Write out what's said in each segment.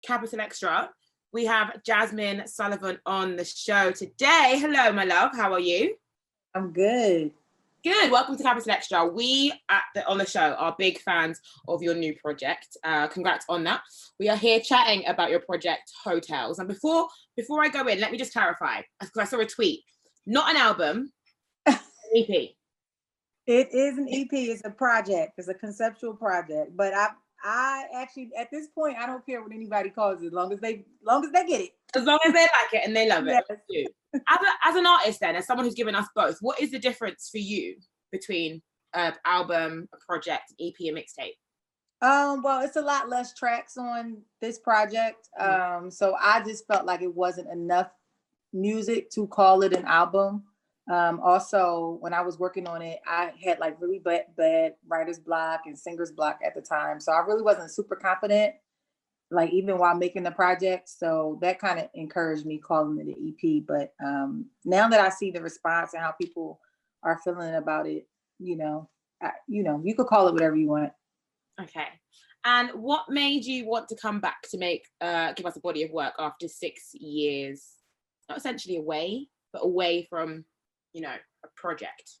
Capital Extra. We have Jazmine Sullivan on the show today. Hello, my love. How are you? I'm good. Good. Welcome to Capital Extra. We on the show are big fans of your new project. Congrats on that. We are here chatting about your project, Hotels. And before I go in, let me just clarify, because I saw a tweet. Not an album, an EP. It is an EP. It's a project. It's a conceptual project. But I actually, at this point, I don't care what anybody calls it, as long as they get it. As long as they like it and they love it. Yes. As an artist then, as someone who's given us both, what is the difference for you between an album, a project, EP, and mixtape? Well, it's a lot less tracks on this project. So I just felt like it wasn't enough music to call it an album. Also, when I was working on it, I had like really bad writer's block and singer's block at the time. So I really wasn't super confident, like even while making the project. So that kind of encouraged me calling it an EP. But now that I see the response and how people are feeling about it, you could call it whatever you want. Okay. And what made you want to come back to give us a body of work after 6 years, not essentially away, but away from, a project?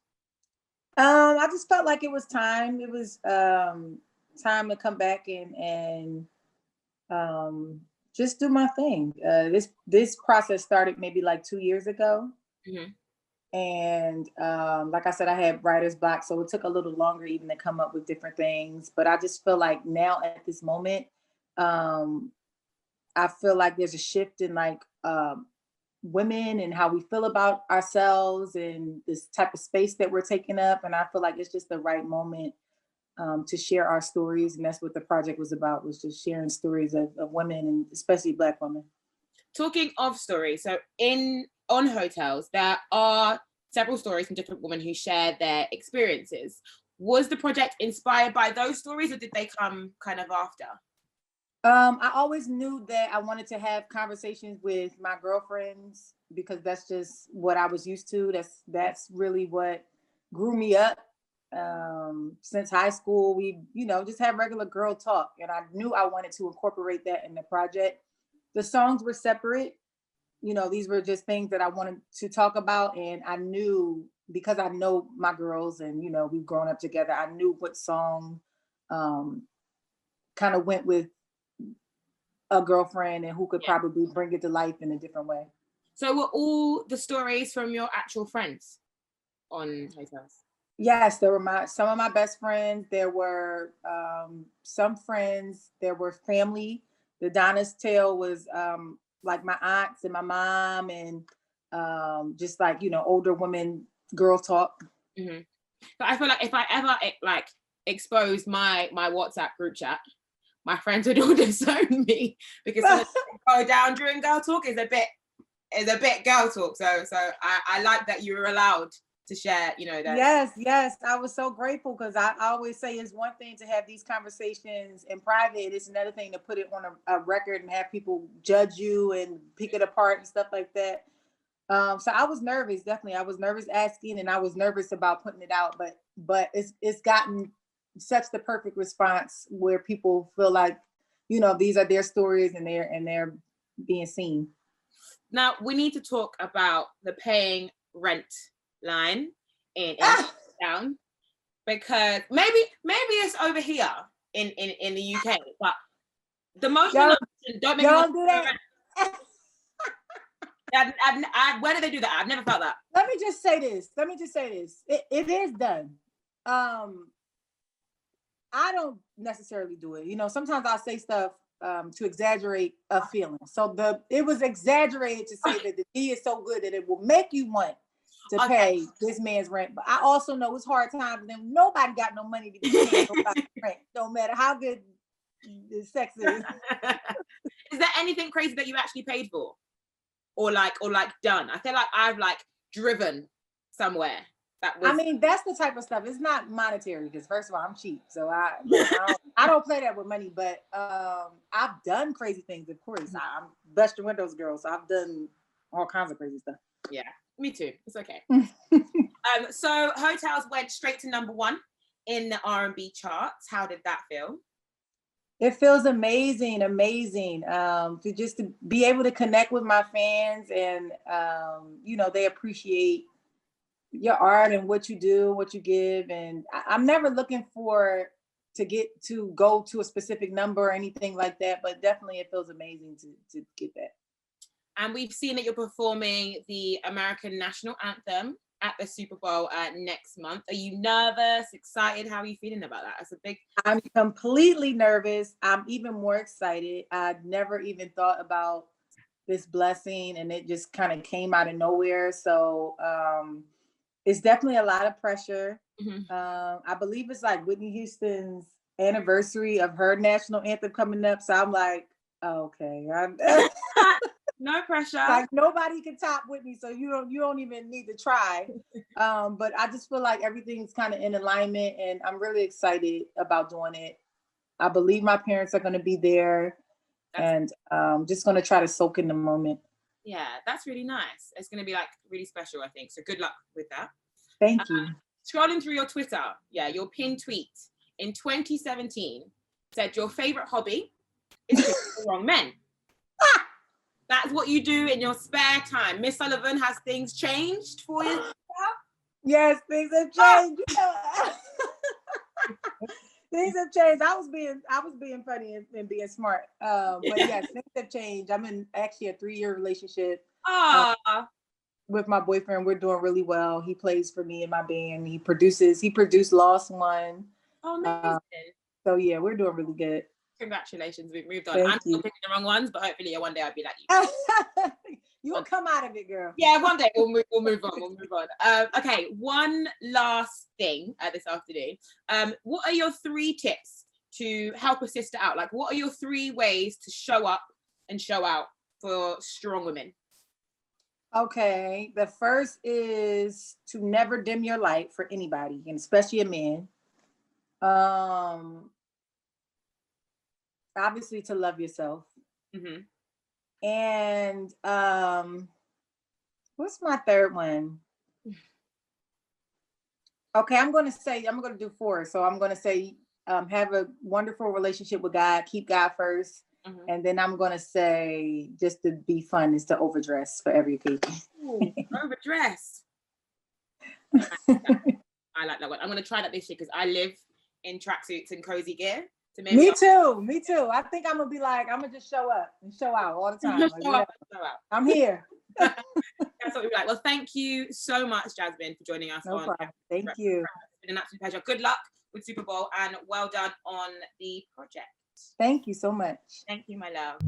I just felt like it was time. It was time to come back and just do my thing. This process started maybe like 2 years ago. Mm-hmm. And like I said, I had writer's block, so it took a little longer even to come up with different things. But I just feel like now at this moment, I feel like there's a shift in like women and how we feel about ourselves and this type of space that we're taking up. And I feel like it's just the right moment to share our stories. And that's what the project was about, was just sharing stories of women, and especially Black women. Talking of stories, so on Hotels, there are several stories from different women who share their experiences. Was the project inspired by those stories, or did they come kind of after? I always knew that I wanted to have conversations with my girlfriends, because that's just what I was used to. That's really what grew me up. Since high school, we, just have regular girl talk. And I knew I wanted to incorporate that in the project. The songs were separate. These were just things that I wanted to talk about. And I knew, because I know my girls and, we've grown up together, I knew what song kind of went with a girlfriend and who could probably bring it to life in a different way. So were all the stories from your actual friends on Hotels? Yes, there were some of my best friends. There were some friends. There were family. The Donna's tale was like my aunts and my mom, and just like, older women girl talk. Mm-hmm. But I feel like if I ever expose my WhatsApp group chat, my friends would all disown me, because go down during girl talk is a bit girl talk. So I like that you were allowed to share, that. Yes. I was so grateful, because I always say it's one thing to have these conversations in private. It's another thing to put it on a record and have people judge you and pick it apart and stuff like that. So I was nervous, definitely. I was nervous asking, and I was nervous about putting it out, but it's gotten such the perfect response where people feel like, these are their stories and they're being seen. Now we need to talk about the paying rent line in down, because maybe it's over here in the UK, but the most don't make me do that. Where do they do that? I've never felt that. Let me just say this. It is done. I don't necessarily do it. Sometimes I'll say stuff to exaggerate a feeling. So it was exaggerated to say that the D is so good that it will make you want to pay this man's rent. But I also know it's hard times, and nobody got no money to be paying nobody's rent, no matter how good the sex is. Is there anything crazy that you actually paid for? Or done? I feel like I've driven somewhere. That's the type of stuff. It's not monetary, because first of all, I'm cheap, so I don't play that with money. But I've done crazy things, of course. I'm bust your windows girl, so I've done all kinds of crazy stuff. Yeah, me too. It's okay. So Hotels went straight to #1 in the R&B charts. How did that feel? It feels amazing to just to be able to connect with my fans, and you know, they appreciate your art and what you do, what you give, and I'm never looking to go to a specific number or anything like that, but definitely it feels amazing to get that. And we've seen that you're performing the American National Anthem at the Super Bowl next month. Are you nervous, excited? How are you feeling about that? I'm completely nervous. I'm even more excited. I'd never even thought about this blessing, and it just kind of came out of nowhere. So it's definitely a lot of pressure. I believe it's like Whitney Houston's anniversary of her national anthem coming up. So I'm like, okay. No pressure. Like nobody can top Whitney, so you don't even need to try. But I just feel like everything's kind of in alignment, and I'm really excited about doing it. I believe my parents are going to be there, and just going to try to soak in the moment. Yeah, that's really nice. It's going to be like really special, I think. So good luck with that. Thank you. Scrolling through your Twitter, your pinned tweet in 2017 said your favorite hobby is kissing the wrong men. That's what you do in your spare time. Miss Sullivan, has things changed for you? Yes, things have changed. Things have changed. I was being funny and being smart. But yes, things have changed. I'm in actually a 3-year relationship with my boyfriend. We're doing really well. He plays for me in my band. He produced Lost One. Oh, amazing. So yeah, we're doing really good. Congratulations, we've moved on. Thank I'm you. still picking the wrong ones, but hopefully one day I'll be like you. You'll come out of it, girl. Yeah, one day we'll move on. Okay, one last thing this afternoon. What are your 3 tips to help a sister out? Like, what are your 3 ways to show up and show out for strong women? Okay, the first is to never dim your light for anybody, and especially a man. Obviously to love yourself. And what's my third one? Okay, I'm going to do 4. So I'm going to say have a wonderful relationship with God, keep God first. And then I'm going to say, just to be fun, is to overdress for every occasion. Ooh, overdress. I like that one. I'm going to try that this year because I live in tracksuits and cozy gear. So me too. I think I'm gonna be like, I'm gonna just show up and show out all the time. Show out. I'm here. That's what we're like. Well, thank you so much, Jazmine, for joining us. No problem. Thank you. It's been an absolute pleasure. Good luck with Super Bowl and well done on the project. Thank you so much. Thank you, my love.